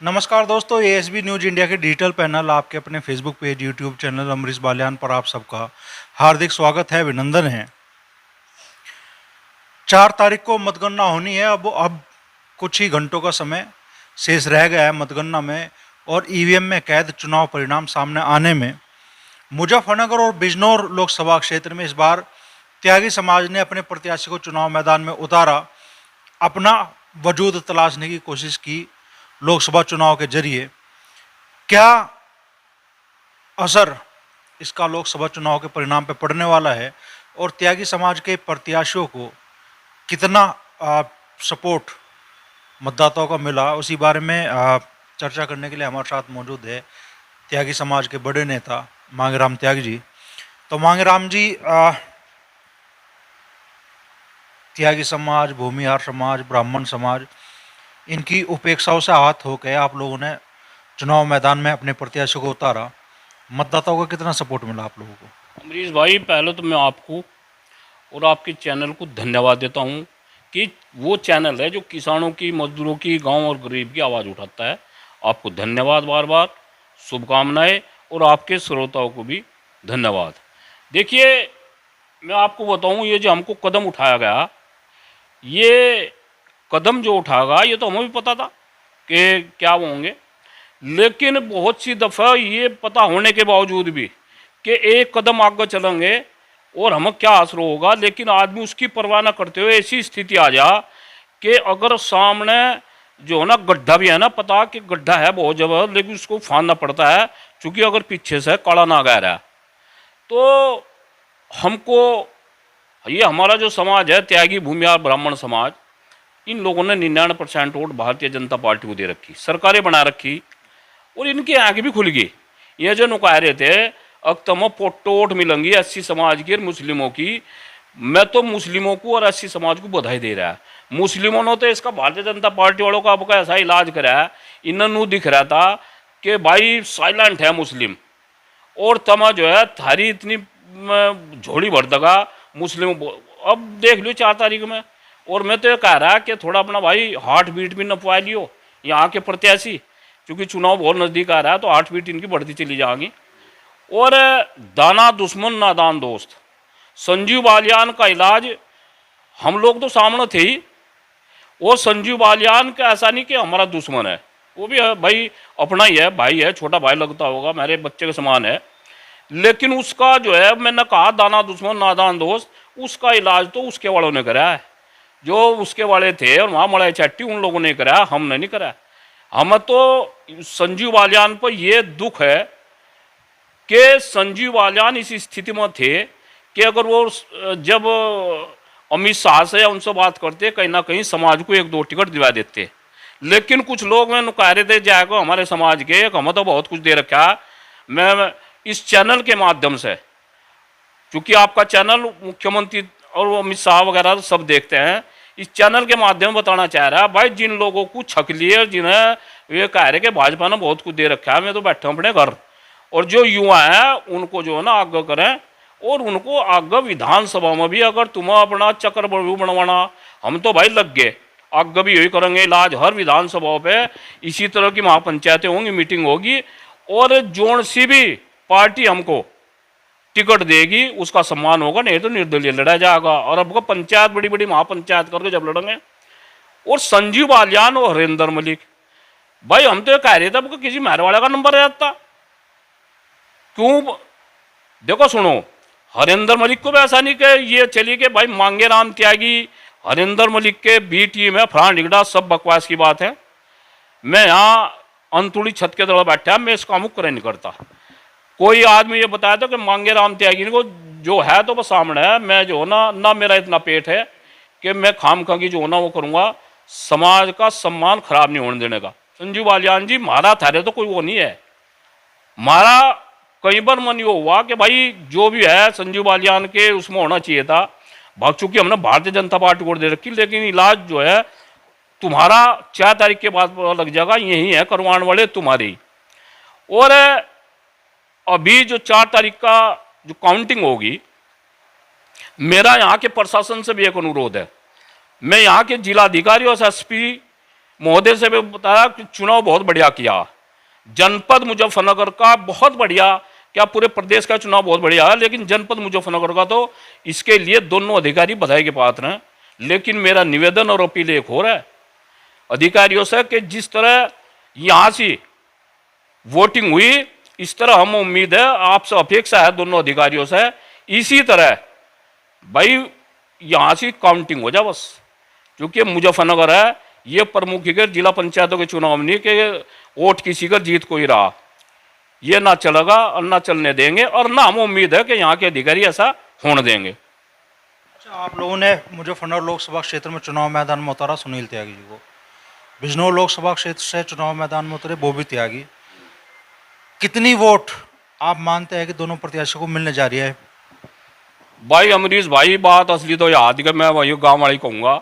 नमस्कार दोस्तों, ASB news India के डिजिटल पैनल आपके अपने Facebook page, YouTube channel Amrish Baliyan पर आप सबका हार्दिक स्वागत है, अभिनंदन है। 4 तारीख को मतगणना होनी है। अब कुछ ही घंटों का समय शेष रह गया है मतगणना में और ईवीएम में कैद चुनाव परिणाम सामने आने में। मुजफ्फरनगर और बिजनौर लोकसभा क्षेत्र में इस बार त्यागी समाज ने अपने प्रत्याशी को चुनाव मैदान में उतारा, अपना वजूद तलाशने की कोशिश की लोकसभा चुनाव के जरिए। क्या असर इसका लोकसभा चुनाव के परिणाम पर पड़ने वाला है और त्यागी समाज के प्रत्याशियों को कितना सपोर्ट मतदाताओं का मिला, उसी बारे में चर्चा करने के लिए हमारे साथ मौजूद है त्यागी समाज के बड़े नेता मांगेराम त्यागी जी। तो मांगेराम जी, त्यागी समाज, भूमिहार समाज, ब्राह्मण समाज, इनकी उपेक्षाओं से आहत होकर आप लोगों ने चुनाव मैदान में अपने प्रत्याशी को उतारा। मतदाताओं का कितना सपोर्ट मिला आप लोगों को? अमरीश भाई, पहले तो मैं आपको और आपके चैनल को धन्यवाद देता हूं कि वो चैनल है जो किसानों की, मजदूरों की, गांव और गरीब की आवाज़ उठाता है। आपको धन्यवाद, बार बार शुभकामनाएं, और आपके श्रोताओं को भी धन्यवाद। देखिए, मैं आपको बताऊं, ये जो हमको कदम उठाया गया, ये कदम जो उठाएगा ये तो हमें भी पता था कि क्या वो होंगे, लेकिन बहुत सी दफ़ा ये पता होने के बावजूद भी कि एक कदम आगे चलेंगे और हमें क्या असर होगा, लेकिन आदमी उसकी परवाह न करते हुए ऐसी स्थिति आ जा कि अगर सामने जो है ना गड्ढा भी है ना, पता कि गड्ढा है बहुत जबरदस्त, लेकिन उसको फानना पड़ता है, क्योंकि अगर पीछे से काला ना गया रहा तो हमको, ये हमारा जो समाज है त्यागी, भूमिहार, ब्राह्मण समाज, इन लोगों ने 99% वोट भारतीय जनता पार्टी को दे रखी, सरकारें बना रखी, और इनकी आंखें भी खुल गई। ये जो नुका रहे थे अक्तम पोटो वोट मिलेंगी 80 समाज की और मुस्लिमों की, मैं तो मुस्लिमों को और 80 समाज को बधाई दे रहा है। मुस्लिमों ने तो इसका भारतीय जनता पार्टी वालों का आपका ऐसा इलाज करा है, इन्होंने दिख रहा था कि भाई साइलेंट है मुस्लिम, और तमा जो है थारी इतनी झोड़ी भर दगा मुस्लिम। अब देख लो 4 तारीख में, और मैं तो ये कह रहा कि थोड़ा अपना भाई हार्ट बीट भी नपवा लियो यहाँ के प्रत्याशी, क्योंकि चुनाव बहुत नज़दीक आ रहा है, तो हार्ट बीट इनकी बढ़ती चली जाएगी। और दाना दुश्मन नादान दोस्त, संजीव बालियान का इलाज हम लोग तो सामने थे ही, और संजीव बालियान का ऐसा नहीं कि हमारा दुश्मन है, वो भी है भाई, अपना ही है, भाई है, छोटा भाई लगता होगा, मेरे बच्चे के समान है, लेकिन उसका जो है, मैंने कहा दाना दुश्मन नादान दोस्त, उसका इलाज तो उसके वालों ने करा है, जो उसके वाले थे और वहाँ मलाई चट्टी उन लोगों ने करा, हमने नहीं करा। हमें तो संजीव बालियान पर यह दुख है कि संजीव बालियान इस स्थिति में थे कि अगर वो जब अमित शाह से या उनसे बात करते, कहीं ना कहीं समाज को 1-2 टिकट दिला देते, लेकिन कुछ लोग मैं कह रहे थे जाएगा हमारे समाज के, हमें तो बहुत कुछ दे रखा है। मैं इस चैनल के माध्यम से, क्योंकि आपका चैनल मुख्यमंत्री और अमित शाह वगैरह सब देखते हैं, इस चैनल के माध्यम बताना चाह रहा है भाई, जिन लोगों को छक लिए, जिन्हें ये कह रहे कि भाजपा ने बहुत कुछ दे रखा है, मैं तो बैठा हूँ अपने घर, और जो युवा हैं उनको जो है ना आगे करें, और उनको आगे विधानसभा में भी अगर तुम्हें अपना चक्रव्यूह बनवाना, हम तो भाई लग गए, आगे भी यही करेंगे इलाज, हर विधानसभाओं पे इसी तरह की महापंचायतें होंगी, मीटिंग होगी, और जोन सी भी पार्टी हमको टिकट देगी उसका सम्मान होगा, नहीं तो निर्दलीय लड़ा जाएगा। और अब पंचायत, बड़ी बड़ी महापंचायत करके जब लड़ेंगे, और संजीव बालियान और हरिंदर मलिक, भाई हम तो ये कह रहे थे आपको किसी मेहरवाड़ा का नंबर रहता क्यों? देखो सुनो, हरिंदर मलिक को भी ऐसा नहीं कि ये चली कि भाई मांगेराम त्यागी, हरिंदर मलिक के बी टीम है, फलान डिगड़ा, सब बकवास की बात है। मैं यहाँ अंतुड़ी छत के तले बैठा, मैं इसका मुख करे नहीं करता। कोई आदमी ये बताया था कि मांगेराम त्यागी को जो है तो बस सामने है, मैं जो ना मेरा इतना पेट है कि मैं खाम खा की जो ना वो करूँगा, समाज का सम्मान खराब नहीं होने देने का। संजीव बालियान जी, मारा थारे तो कोई वो नहीं है, मारा कई बार मन ये हुआ कि भाई जो भी है संजीव बालियान के उसमें होना चाहिए था, भाग चूंकि हमने भारतीय जनता पार्टी को दे रखी, लेकिन इलाज जो है तुम्हारा 4 तारीख के बाद पता लग जाएगा, यही है करवाने वाले तुम्हारी। और अभी जो 4 तारीख का जो काउंटिंग होगी, मेरा यहाँ के प्रशासन से भी एक अनुरोध है, मैं यहाँ के जिलाधिकारी और एसपी महोदय से भी बताया कि चुनाव बहुत बढ़िया किया, जनपद मुजफ्फरनगर का बहुत बढ़िया, क्या पूरे प्रदेश का चुनाव बहुत बढ़िया है, लेकिन जनपद मुजफ्फरनगर का तो इसके लिए दोनों अधिकारी बधाई के पात्र हैं। लेकिन मेरा निवेदन और अपील एक हो रहा है अधिकारियों से कि जिस तरह यहाँ से वोटिंग हुई, इस तरह हम उम्मीद है, आपसे अपेक्षा है दोनों अधिकारियों से, इसी तरह भाई यहाँ से काउंटिंग हो जाए बस। क्योंकि मुजफ्फरनगर है, ये प्रमुख के जिला पंचायतों के चुनाव में नहीं कि वोट किसी का जीत कोई रहा, ये ना चलेगा और ना चलने देंगे, और ना हम उम्मीद है कि यहाँ के अधिकारी ऐसा होने देंगे। अच्छा, आप लोगों ने मुजफ्फरनगर लोकसभा क्षेत्र में चुनाव मैदान में उतारा सुनील त्यागी जी को, बिजनौर लोकसभा क्षेत्र से चुनाव मैदान में उतरे बॉबी त्यागी, कितनी वोट आप मानते हैं कि दोनों प्रत्याशियों को मिलने जा रही है? भाई अमरीश भाई, बात असली तो याद कि मैं वही गाँव वाली कहूँगा,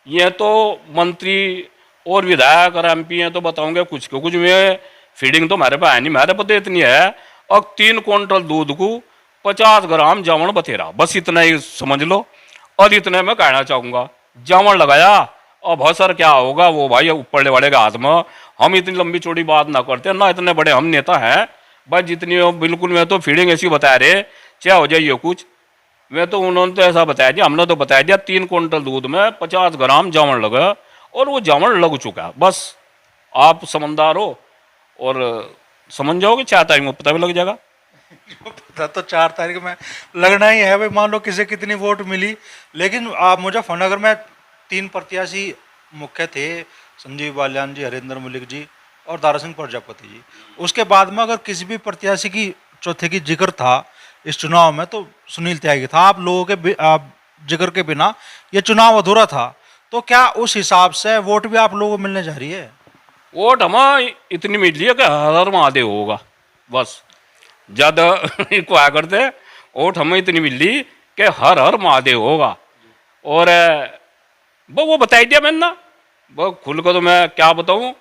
ये तो मंत्री और विधायक और MP हैं तो बताऊंगे कुछ को कुछ, में फीडिंग तो मेरे पे है नहीं, मेरे पे तो इतनी है, और 3 क्विंटल दूध को 50 ग्राम जावण बतेरा, बस इतना ही समझ लो। और इतने में कहना चाहूँगा, जावण लगाया, अब असर क्या होगा वो भाई ऊपर वाले के हाथ में। हम इतनी लंबी चौड़ी बात ना करते, ना इतने बड़े हम नेता हैं भाई, जितनी बिल्कुल मैं तो फीडिंग ऐसी बता रहे चाहे हो जाइए कुछ, मैं तो उन्होंने तो ऐसा बताया दिया, हमने तो बताया दिया 3 क्विंटल दूध में 50 ग्राम जावण लगा, और वो जावण लग चुका है। बस आप समझदार हो और समझ जाओगे, 4 तारीख में पता भी लग जाएगा। पता तो 4 तारीख में लगना ही है भाई, मान लो किसे कितनी वोट मिली। लेकिन आप मुजफ्फरनगर में 3 प्रत्याशी मुख्य थे, संजीव बालियान जी, हरिंदर मलिक जी और दारा सिंह प्रजापति जी। उसके बाद में अगर किसी भी प्रत्याशी की चौथे की जिक्र था इस चुनाव में तो सुनील त्यागी था। आप लोगों के जिक्र के बिना ये चुनाव अधूरा था, तो क्या उस हिसाब से वोट भी आप लोगों को मिलने जा रही है? वोट हमें इतनी मिल रही है कि हर महादेव होगा, बस ज़्यादा को आ करते, वोट हमें इतनी मिल रही कि हर हर महादेव होगा। और वो बताई दिया मैंने ना, वो खुल को तो मैं क्या बताऊँ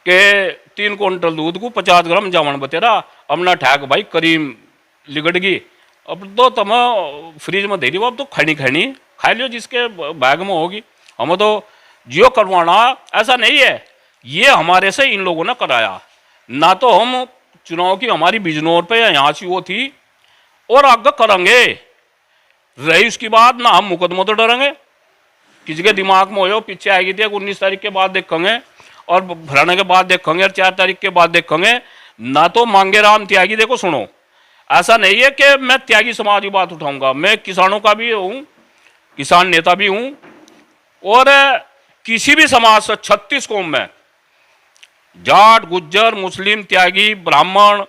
कि 3 क्विंटल दूध को 50 ग्राम जावण बतेरा, अपना ठैक भाई करीम लिगड़ गई, अब तो तुम फ्रिज में दे रही हो, अब तो खड़ी खड़ी खा लियो जिसके बैग में होगी। हमें तो जियो करवाना ऐसा नहीं है, ये हमारे से इन लोगों ने कराया, ना तो हम चुनाव की हमारी बिजनौर पे या यहाँ से वो थी, और आगे करेंगे रही उसकी बात ना, हम मुकदमा तो डरेंगे, किसी के दिमाग में हो पीछे आएगी थी 19 तारीख के बाद देखेंगे, और भराने के बाद देखेंगे, और 4 तारीख के बाद देखेंगे ना। तो मांगेराम त्यागी, देखो सुनो, ऐसा नहीं है कि मैं त्यागी समाज की बात उठाऊंगा, मैं किसानों का भी हूँ, किसान नेता भी हूँ, और किसी भी समाज से 36 कौम में जाट, गुज्जर, मुस्लिम, त्यागी, ब्राह्मण,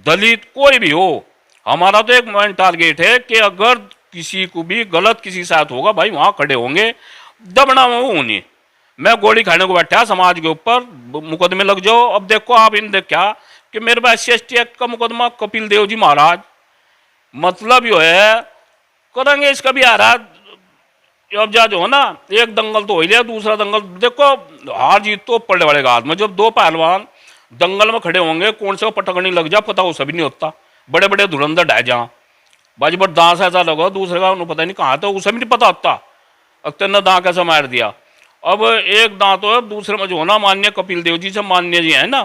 दलित कोई भी हो, हमारा तो एक मेन टारगेट है कि अगर किसी को भी गलत किसी साथ होगा भाई वहाँ खड़े होंगे, दबना वो उन्हें। मैं गोली खाने को बैठा समाज के ऊपर, मुकदमे लग जाओ। अब देखो आप इन देख क्या कि मेरे पास SC एक्ट का मुकदमा कपिल देव जी महाराज, मतलब यो है करेंगे इसका भी आ रहा। अब जा जो है ना, एक दंगल तो हो ही लिया, दूसरा दंगल देखो हार जीत तो पड़ने वाले हाथ में। जब 2 पहलवान दंगल में खड़े होंगे, कौन से पटकनी लग जा पता वो सभी नहीं होता, बड़े बड़े धुरंधर ढह जा बाजी, बट दांत ऐसा लगा दूसरे का उन्हें पता नहीं कहाँ था, उसे भी नहीं पता होता अख्तर ने दांत कैसे मार दिया। अब एक दांत हो, दूसरे में जो है ना माननीय कपिल देव जी से माननीय जी है ना,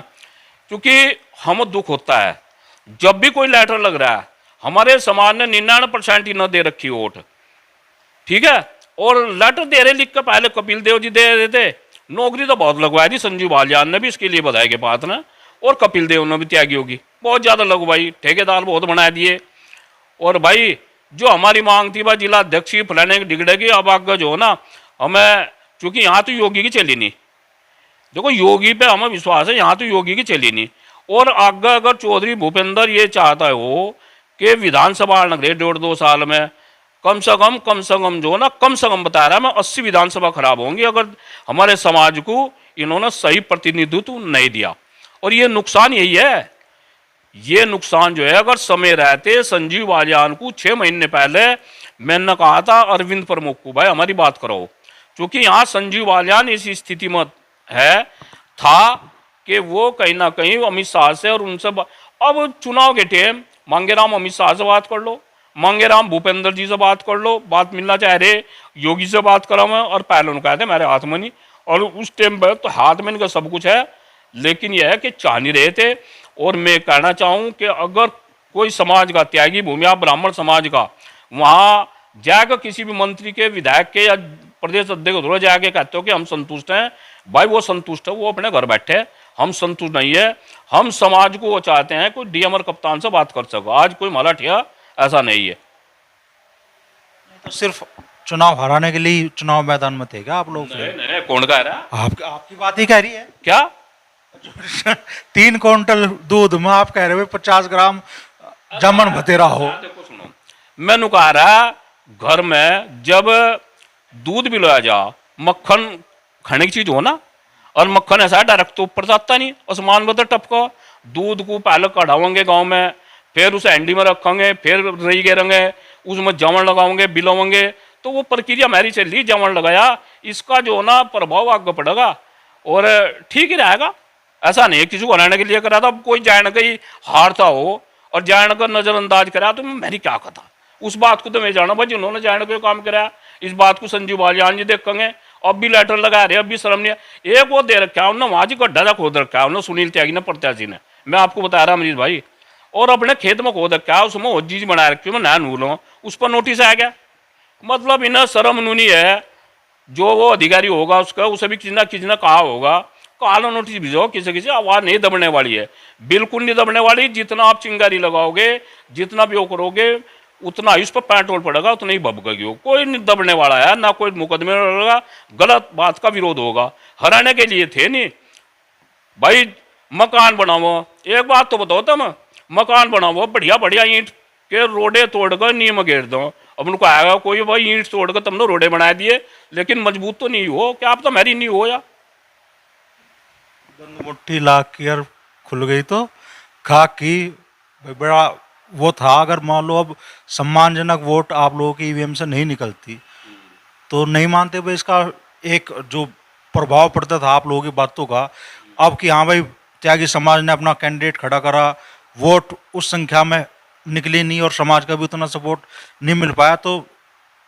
क्योंकि हमें दुख होता है जब भी कोई लेटर लग रहा है। हमारे समाज ने 99% ही न दे रखी वोट, ठीक है, और लेटर दे रहे लिख कर, पहले कपिल देव जी दे रहे थे, नौकरी तो बहुत लगवाई थी संजीव बालियान ने भी, इसके लिए बधाई के पात्र ने, और कपिल देव ने भी त्यागी होगी बहुत ज़्यादा लगवाई, ठेकेदार बहुत बना दिए। और भाई जो हमारी मांग थी भाई जिला अध्यक्ष की फलाने की डिगड़े की, अब आगे जो है ना हमें, क्योंकि यहाँ तो योगी की चली नहीं, देखो योगी पे हमें विश्वास है, यहाँ तो योगी की चली नहीं। और आगे अगर चौधरी भूपेंद्र ये चाहता है वो कि विधानसभा नगरे 1.5-2 साल में कम से कम जो ना, कम से कम बता रहा है मैं 80 विधानसभा खराब होंगी अगर हमारे समाज को इन्होंने सही प्रतिनिधित्व नहीं दिया। और ये नुकसान यही है, ये नुकसान जो है अगर समय रहते संजीव बालियान को 6 महीने पहले मैंने कहा था अरविंद प्रमुख को भाई हमारी बात करो, क्योंकि यहाँ संजीव बालियान इस स्थिति में है था कि वो कहीं ना कहीं अमित शाह से और उनसे अब चुनाव के टाइम मांगेराम अमित शाह से बात कर लो, मांगेराम भूपेंद्र जी से बात कर लो, बात मिलना चाह रहे योगी से बात करा मैं, और पहले उन्होंने कहा था मेरे हाथ में नहीं, और उस टाइम पर तो हाथ में इनका सब कुछ है, लेकिन यह है कि चाह नहीं रहे थे। और मैं कहना चाहूँ कि अगर कोई समाज का त्यागी भूमि, आप ब्राह्मण समाज का, वहाँ जाकर किसी भी मंत्री के, विधायक के या प्रदेश अध्यक्ष को जाके कहते हो कि हम संतुष्ट हैं, भाई वो संतुष्ट है, वो अपने घर बैठे, हम संतुष्ट नहीं है। हम समाज को वो चाहते हैं कोई डीएम और कप्तान से बात कर सको। आज कोई मराठिया ऐसा नहीं है। तो सिर्फ चुनाव हराने के लिए चुनाव मैदान में थे क्या आप लोग? नहीं नहीं, कौन कह रहा है? आपकी बात ही कह रही है। क्या 3 क्विंटल दूध में आप कह रहे हो 50 ग्राम जामन भतेरा हो। देखो सुनो, मैंने कहा रहा घर में जब दूध भी लाया जा, मक्खन खाने की चीज हो ना, और मक्खन ऐसा डायरेक्ट तो ऊपर जाता नहीं, आसमान में तो टपको। दूध को पहले कढ़ाओगे गांव में, फिर उसे हैंडी में रखेंगे, फिर रही गेरेंगे, उसमें जमन लगाओगे, बिलोवेंगे, तो वो प्रक्रिया हमारी चल रही। जमन लगाया, इसका जो ना प्रभाव आगे पड़ेगा और ठीक ही रहेगा। ऐसा नहीं है किसी को हराने के लिए करा था। कोई जान गई हारता हो और जान कर नजरअंदाज करा तो मेरी क्या कथा, उस बात को तो मैं जाना भाई जिन्होंने जान के काम कराया। इस बात को संजीव बालियान जी देखेंगे, अब भी लेटर लगा रहे, अब भी शर्म नहीं है। एक वो दे रखा है उन्होंने, वहां जी गड्ढा तक खोद रखा है उन्होंने, सुनील त्यागी ने, प्रत्याशी ने, मैं आपको बता रहा अमरीश भाई। और अपने खेत में खोद रखा है, उसमें वो चीज बना रखी है, मैं नया नूल हूँ, उस पर नोटिस आ गया। मतलब इन्हें शर्म नूनी है। जो वो अधिकारी होगा उसका, उसे भी किसी ने कहा होगा, काला नोटिस भेजो, किसी आवाज नहीं दबने वाली है, बिल्कुल नहीं दबने वाली। जितना आप चिंगारी लगाओगे, जितना भी वो करोगे, उतना ही उस पर पेट्रोल पड़ेगा, उतना ही भभकेगी। हो कोई नहीं दबने वाला है ना, कोई मुकदमे लड़ेगा, गलत बात का विरोध होगा। हराने के लिए थे नहीं भाई। मकान बनाओ, एक बात तो बताओ तुम, मकान बनाओ बढ़िया बढ़िया, ईंट के रोडे तोड़कर नीम घेर दो। अब उनको आएगा कोई, भाई ईंट तोड़कर तुमने रोडे बना दिए, लेकिन मजबूत तो नहीं हो, क्या आप तो मेरी नहीं हो या मुट्ठी लाख की अगर खुल गई तो खाक की बड़ा वो था। अगर मान लो अब सम्मानजनक वोट आप लोगों की ईवीएम से नहीं निकलती तो नहीं मानते भाई इसका एक जो प्रभाव पड़ता था आप लोगों की बातों का, अब कि हाँ भाई त्यागी समाज ने अपना कैंडिडेट खड़ा करा, वोट उस संख्या में निकली नहीं और समाज का भी उतना सपोर्ट नहीं मिल पाया, तो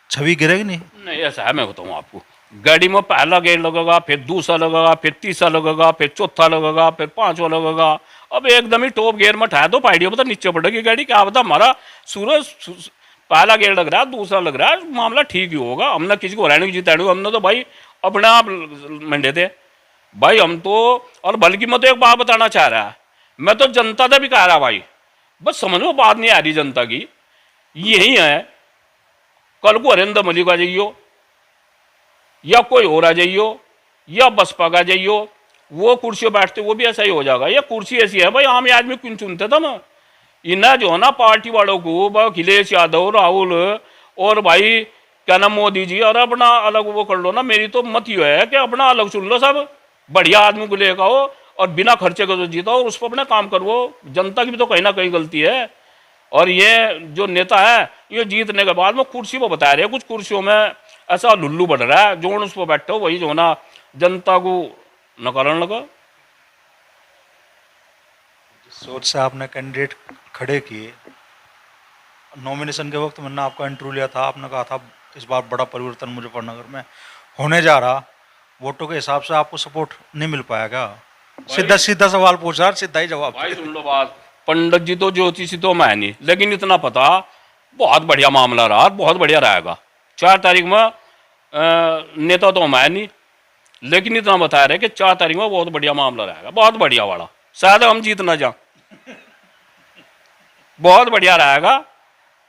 छवि गिरेगी नहीं? नहीं ऐसा है। मैं बताऊँ आपको, गाड़ी में पहला गेयर लगेगा, फिर दूसरा लगेगा, फिर तीसरा लगेगा, फिर चौथा लगेगा, फिर पांचवा लगेगा। अब एकदम ही टॉप गियर में ठा दो, पाइडियो पता नीचे पड़ेगी गाड़ी, क्या पता हमारा सूरज पहला गेयर लग रहा है, दूसरा लग रहा है, मामला ठीक ही होगा। हमने किसी को हराने की जिताने, हमने तो भाई अपने आप मंडे थे भाई हम तो। और बल्कि मैं तो एक बात बताना चाह रहा है, मैं तो जनता से भी कह रहा भाई, बस समझ में बात नहीं आ रही जनता की। यही है, कल को हरेंद्र मलिक आ जाइयो या कोई और आ जाइयो या बसपा का जाइयो, वो कुर्सी बैठते वो भी ऐसा ही हो जाएगा। ये कुर्सी ऐसी है भाई, आम आदमी क्यों चुनते थे ना, इन्हें जो है ना पार्टी वालों को, अखिलेश यादव, राहुल और भाई क्या नाम मोदी जी, और अपना अलग वो कर लो ना। मेरी तो मत ये है कि अपना अलग चुन लो, सब बढ़िया आदमी को लेकर आओ और बिना खर्चे के तो जीतो और उस पर अपना काम करो। जनता की भी तो कहीं ना कहीं गलती है। और ये जो नेता है ये जीतने के बाद में कुर्सी पर बता रहे हैं, कुछ कुर्सियों में ऐसा लुल्लू बढ़ रहा है, जो उस पर बैठे हो वही जो ना जनता को नकारने लगा। जिस सोच से आपने कैंडिडेट खड़े किए, नॉमिनेशन के वक्त मैंने आपका इंटरव्यू लिया था, आपने कहा था इस बार बड़ा परिवर्तन मुजफ्फरनगर में होने जा रहा, वोटों के हिसाब से आपको सपोर्ट नहीं मिल पाएगा? सीधा सीधा सवाल पूछ रहा, सीधा ही जवाब। भाई सुन लो बात, पंडित जी तो ज्योतिषी तो मैं नहीं, लेकिन इतना पता बहुत बढ़िया मामला रहा, बहुत बढ़िया रहेगा। 4 तारीख में नेता तो मैं नहीं, लेकिन इतना बता रहे कि 4 तारीख में बहुत बढ़िया मामला रहेगा, बहुत बढ़िया वाला। शायद हम जीत ना जाए, बहुत बढ़िया रहेगा,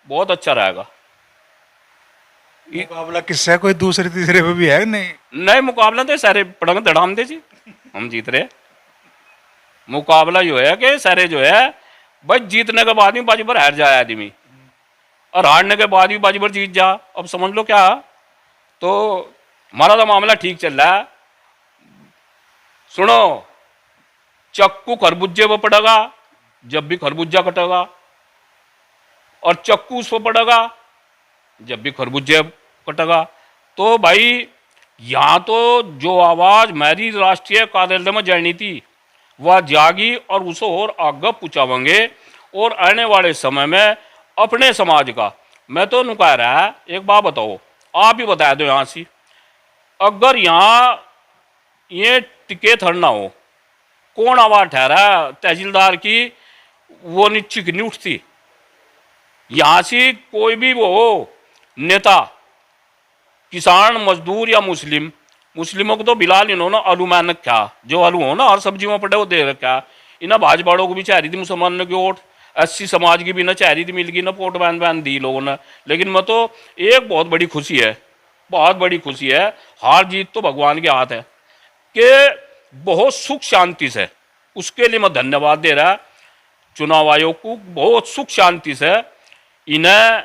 बहुत अच्छा रहेगा। मुकाबला किससे, कोई दूसरे तीसरे पे भी है नहीं? नहीं मुकाबला तो सारे पड़ंग दड़ाम दे जी, हम जीत रहे। मुकाबला जो है कि सारे जो है भाई जीतने के बाद भी बाजी पर हार जाए आदमी, और हारने के बाद भी बाजी पर जीत जा। अब समझ लो क्या, तो हमारा तो मामला ठीक चल रहा है। सुनो, चक्कू खरबूजे पर पड़ेगा जब भी खरबूजा कटेगा, और चक्कू उस पर पड़ेगा जब भी खरबूजे कटेगा। तो भाई यहाँ तो जो आवाज़ मेरी राष्ट्रीय कार्यालय में जानी थी वह जागी, और उसे और आगे पहुँचावेंगे। और आने वाले समय में अपने समाज का, मैं तो नु कह रहा है, एक बात बताओ, आप ही बता दो यहाँ से, अगर यहाँ ये टिके थड़ना हो, कौन आवाज ठहरा तहसीलदार की, वो चिक नहीं उठती। यहाँ से कोई भी वो हो नेता, किसान मजदूर या मुस्लिम, मुस्लिमों को तो बिलाल इन्होंने आलू मान रखा, जो आलू हो ना हर सब्जी में पड़े वो दे रखा। इन्हें भाजपाड़ों को भी चाह रही थी मुसलमानों की वोट, 80 समाज की भी ना चाह रही थी, मिल गई ना वोट बैन बैन दी लोगों ने। लेकिन मैं तो एक बहुत बड़ी खुशी है, बहुत बड़ी खुशी है, हार जीत तो भगवान के हाथ है, कि बहुत सुख शांति से, उसके लिए मैं धन्यवाद दे रहा चुनाव आयोग को। बहुत सुख शांति से इन्हें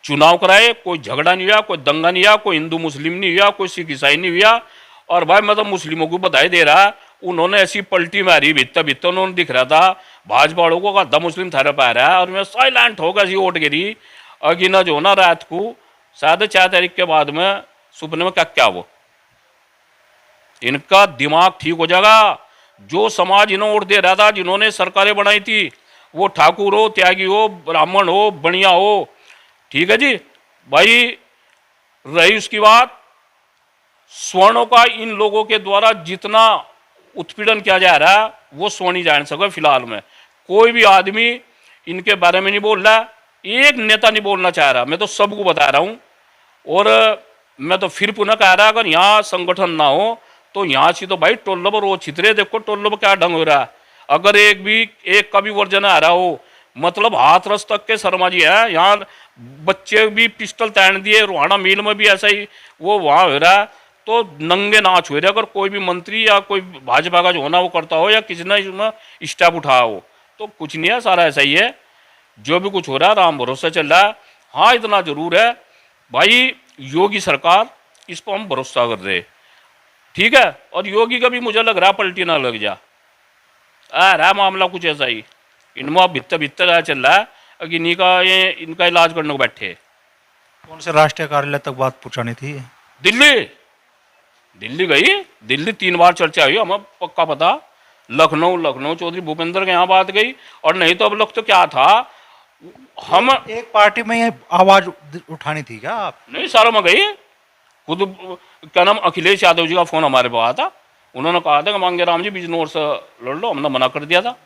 चुनाव कराए, कोई झगड़ा नहीं हुआ, कोई दंगा नहीं हुआ, कोई हिंदू मुस्लिम नहीं हुआ, कोई सिख ईसाई नहीं हुआ। और भाई मैं तो मुस्लिमों को बधाई दे रहा, उन्होंने ऐसी पलटी मारी भित्ता भित्ता, उन्होंने दिख रहा था भाजपा वालों को आधा मुस्लिम थारा पा रहा है, और मैं साइलेंट होकर ऐसी वोट गिरी। अगी ना जो ना रात को 4:30 के बाद में सुपने में क्या वो इनका दिमाग ठीक हो जाएगा। जो समाज इन्होंने वोट दे रहा था, जिन्होंने सरकारें बनाई थी, वो ठाकुर हो, त्यागी हो, ब्राह्मण हो, बनिया हो, ठीक है जी भाई। रही उसकी बात स्वर्णों का, इन लोगों के द्वारा जितना उत्पीड़न किया जा रहा है वो स्वर्ण जान सके। फिलहाल में कोई भी आदमी इनके बारे में नहीं बोल रहा, एक नेता नहीं बोलना चाह रहा, मैं तो सबको बता रहा हूँ। और मैं तो फिर पुनः कह रहा, अगर यहाँ संगठन ना हो तो यहाँ से तो भाई टोल्लो पर वो छितरे, देखो टोल्लो पर क्या ढंग हो रहा है। अगर एक का भी वर्जन आ रहा हो, मतलब हाथ रस तक के शर्मा जी है, यहाँ बच्चे भी पिस्टल तैन दिए, रोहाना मिल में भी ऐसा ही वो वहाँ हो रहा है, तो नंगे नाच हो रहे। अगर कोई भी मंत्री या कोई भाजपा का जो होना वो करता हो, या किसी ने इसमें स्टेप उठाया हो, तो कुछ नहीं है, सारा ऐसा ही है। जो भी कुछ हो रहा है राम भरोसा चल रहा है। हाँ इतना जरूर है भाई, योगी सरकार, इस पर हम भरोसा कर रहे, ठीक है। और योगी का भी मुझे लग रहा पलटी ना लग जा, आ रहा मामला कुछ ऐसा ही, इनमें भित्तर भित्तर चल रहा है कि इनका इलाज करने को बैठे। कौन से राष्ट्रीय कार्यालय तक बात पहुंचानी थी? दिल्ली गई, दिल्ली 3 बार चर्चा हुई, हमें पक्का पता। लखनऊ चौधरी भूपेंद्र के यहाँ बात गई, और नहीं तो अब लोग तो क्या था, हम एक पार्टी में ये आवाज उठानी थी क्या आप? नहीं, सारों में गई। खुद क्या नाम अखिलेश यादव जी का फोन हमारे पास आया था, उन्होंने कहा था कि मांगे राम जी बिजनौर से लड़ लो, हमने मना कर दिया था।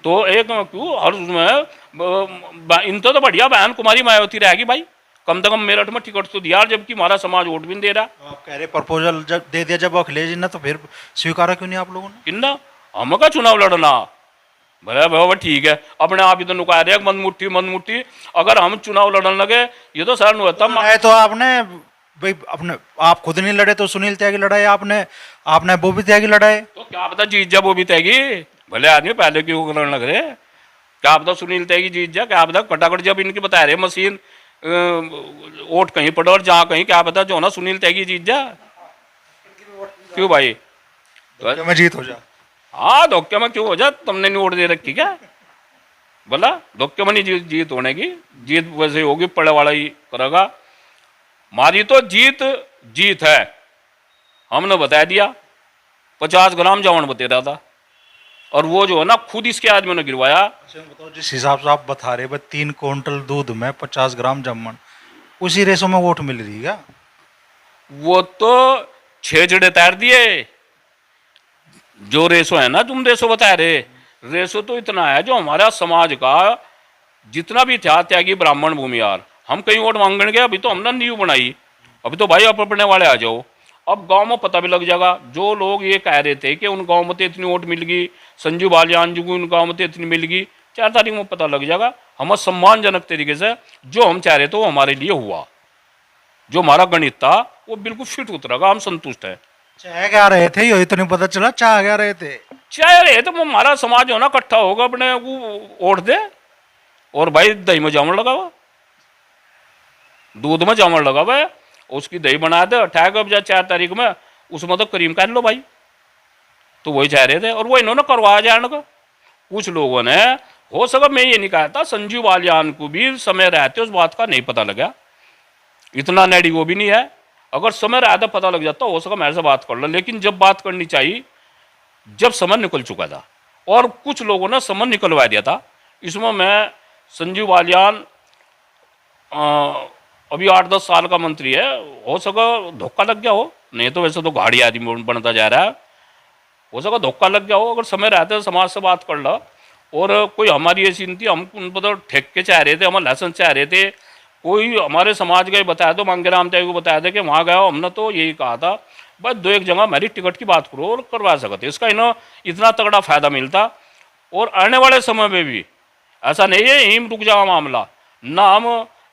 तो एक क्यों हर उसमें इनसे तो बढ़िया बहन कुमारी मायावती रहेगी भाई, कम से कम मेरठ में टिकट तो दिया, जबकि हमारा समाज वोट भी नहीं दे रहा। आप कह रहे प्रपोजल जब दे दिया जब अखिलेश जी ने, तो फिर स्वीकारा क्यों नहीं आप लोगों ने? किन्ना हम का चुनाव लड़ना, भले बाबा ठीक है, अपने आप ही तो नुका रहे मनमुट्ठी। अगर हम चुनाव लड़ने लगे, ये तो सर होता तो आपने भाई अपने आप खुद नहीं लड़े, तो सुनील त्यागी लड़ाए आपने वो भी त्यागी लड़ाए, तो क्या पता जीत जा वो भी त्यागी, भले आदमी पहले क्यों लड़ने लग रहे, क्या पता सुनील त्यागी जीत जा, क्या पता कटाकट जब इनकी बता रहे मशीन वोट कहीं पड़े और जहाँ कहीं, क्या पता जो ना सुनील त्यागी जीत जा। क्यों भाई तो मैं जीत हो जा? हाँ धोखे में क्यों हो जा, तुमने नहीं वोट दे रखी क्या? बोला धोखे में नहीं जीत होने की, जीत वैसे होगी पड़े वाला ही करेगा। हमारी तो जीत है, हमने बता दिया। 50 ग्राम जावन बता रहा था, और वो जो है ना खुद इसके आदमी ने गिरवाया। बताओ, जिस हिसाब से आप बता रहे 3 क्विंटल दूध में 50 ग्राम जामुन, उसी रेसों में वोट मिल रही है? वो तो 6 जड़े तैर दिए। जो रेसो है ना, तुम रेसो बता रहे, रेसो तो इतना है, जो हमारा समाज का जितना भी था त्यागी ब्राह्मण भूमियार, हम कहीं वोट मांगने गए, अभी तो हमने नींव बनाई, अभी तो भाई अपने वाले आ जाओ। अब गांव में पता भी लग जाएगा, जो लोग ये कह रहे थे कि उन गांव में तो इतनी वोट मिल गई, संजू बालियान जी को उन गांव में तो इतनी मिल गई, 4 तारीख में पता लग जाएगा। हमें सम्मानजनक तरीके से जो हम चाह रहे थे वो हमारे लिए हुआ, जो हमारा गणित था वो बिल्कुल फिट उतरेगा, हम संतुष्ट है। चाह क्या रहे थे ये तो नहीं पता चला, चाह क्या रहे थे? चाह रहे तो हमारा समाज हो ना इकट्ठा होगा, अपने को वोट दे। और भाई दही में जामुन लगा हुआ, दूध में जामुन लगा हुआ है, उसकी दही बना दे, अठाएगा 4 तारीख में, उसमें तो करीम कर लो भाई। तो वही चाह रहे थे, और वो इन्होंने करवाया जाने का। कुछ लोगों ने, हो सका मैं ये नहीं कहा था, संजीव बालियान को भी समय रहते उस बात का नहीं पता लगा, इतना नेडी वो भी नहीं है। अगर समय रहता पता लग जाता, हो सका मेरे से बात कर लो, लेकिन जब बात करनी चाहिए, जब समय निकल चुका था, और कुछ लोगों ने समय निकलवा दिया था। इसमें मैं संजीव बालियान अभी 8-10 साल का मंत्री है, हो सका धोखा लग गया हो, नहीं तो वैसे तो गाड़ी आदमी बनता जा रहा है। हो सका धोखा लग गया हो, अगर समय रहते समाज से बात कर लो। और कोई हमारी ऐसी नहीं थी, हम उनको तो ठेक के चाह रहे थे, हमारे लाइसेंस चाह रहे थे। कोई हमारे समाज का ही बताया दो, मांगेराम त्यागी को बताया था कि वहाँ गया हो, हमने तो यही कहा था बस 2-1 जगह हमारी टिकट की बात करो और करवा सकते। इसका इन्हें इतना तगड़ा फायदा मिलता। और आने वाले समय में भी ऐसा नहीं है यहीं रुक जाएगा मामला, ना हम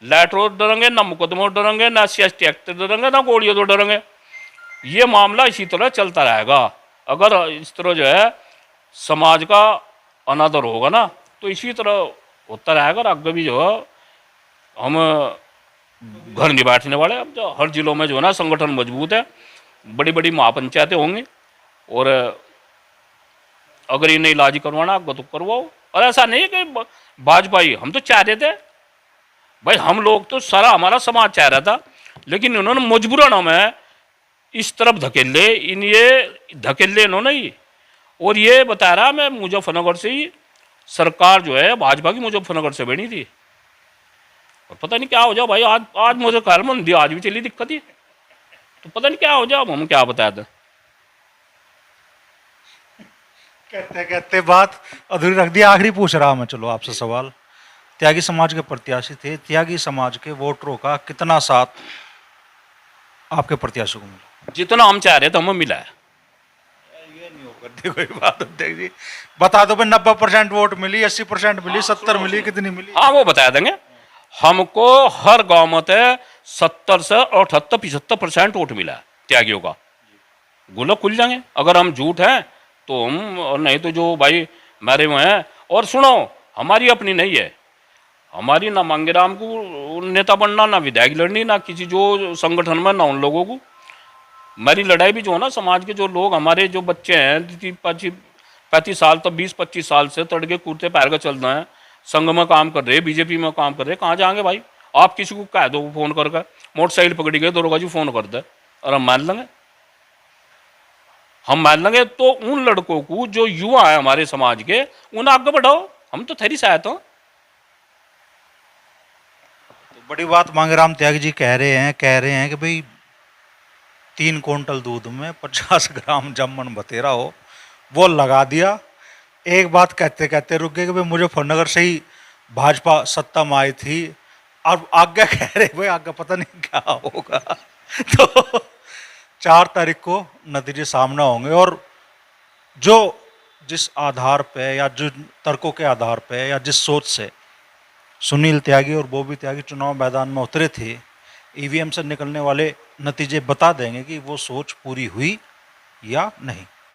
लाइट रोड डरेंगे, ना मुकदमों डरेंगे, ना CST एक्ट डरेंगे, ना गोलियों तो डरेंगे। ये मामला इसी तरह चलता रहेगा। अगर इस तरह जो है समाज का अनादर होगा ना, तो इसी तरह होता रहेगा। और आगे भी जो है हम घर नहीं बैठने वाले। अब जो हर जिलों में जो है ना संगठन मजबूत है, बड़ी बड़ी महापंचायतें होंगी। और अगर इन्हें इलाज करवाना आगे तो करवाओ। और ऐसा नहीं है कि भाजपा ही, हम तो चाह रहे थे भाई, हम लोग तो सारा हमारा समाज चाह रहा था, लेकिन इन्होंने मजबूरन हमें इस तरफ धकेले, ये धकेले इन्होंने ही। और ये बता रहा मैं मुजफ्फरनगर से ही सरकार जो है भाजपा की मुजफ्फरनगर से बनी थी। और पता नहीं क्या हो जाओ भाई, आज मुझे ख्याल में आज भी चली दिक्कत ही, तो पता नहीं क्या हो जाओ, हम क्या बताया था। कहते कहते बात अधूरी रख दी। आखिरी पूछ रहा मैं, चलो आपसे सवाल। त्यागी समाज के प्रत्याशी थे, त्यागी समाज के वोटरों का कितना साथ आपके प्रत्याशी को मिला? जितना हम चाह रहे थे हमें मिला है। ये नहीं हो करती कोई बात अध्यक्ष जी, बता दो भाई 90% वोट मिली, 80% मिली, 70 मिली, कितनी मिली? हाँ वो बता देंगे। हमको हर गांव में 70 से 78-75% वोट मिला है त्यागियों का। गुल्लक खुल जाएंगे अगर हम झूठ हैं तो हम, और नहीं तो जो भाई मेरे में हैं। और सुनो, हमारी अपनी नहीं है, हमारी ना मांगेराम को नेता बनना, ना विधायक लड़नी, ना किसी जो संगठन में, ना उन लोगों को। मेरी लड़ाई भी जो है ना समाज के जो लोग, हमारे जो बच्चे हैं 35 साल तक 20-25 साल से तड़के कूदते पैर का चल रहे हैं, संघ में काम कर रहे, बीजेपी में काम कर रहे, कहाँ जाएंगे भाई? आप किसी को कह दो फोन करके, मोटरसाइकिल पकड़ी गए दरोगा जी फोन कर दे, और हम मान लेंगे। हम मान लेंगे तो उन लड़कों को जो युवा है हमारे समाज के, उन्हें आगे बढ़ाओ। हम तो थेरी सहायता हूँ। बड़ी बात मांगेराम त्यागी जी कह रहे हैं कि भाई 3 क्विंटल दूध में 50 ग्राम जमन बतेरा हो, वो लगा दिया। एक बात कहते कहते रुक गए कि भाई मुजफ्फरनगर से ही भाजपा सत्ता में आई थी, अब आगे कह रहे भाई आगे पता नहीं क्या होगा। तो 4 तारीख को नतीजे सामने होंगे। और जो जिस आधार पे या जो तर्कों के आधार पे या जिस सोच से सुनील त्यागी और बॉबी त्यागी चुनाव मैदान में उतरे थे, ईवीएम से निकलने वाले नतीजे बता देंगे कि वो सोच पूरी हुई या नहीं।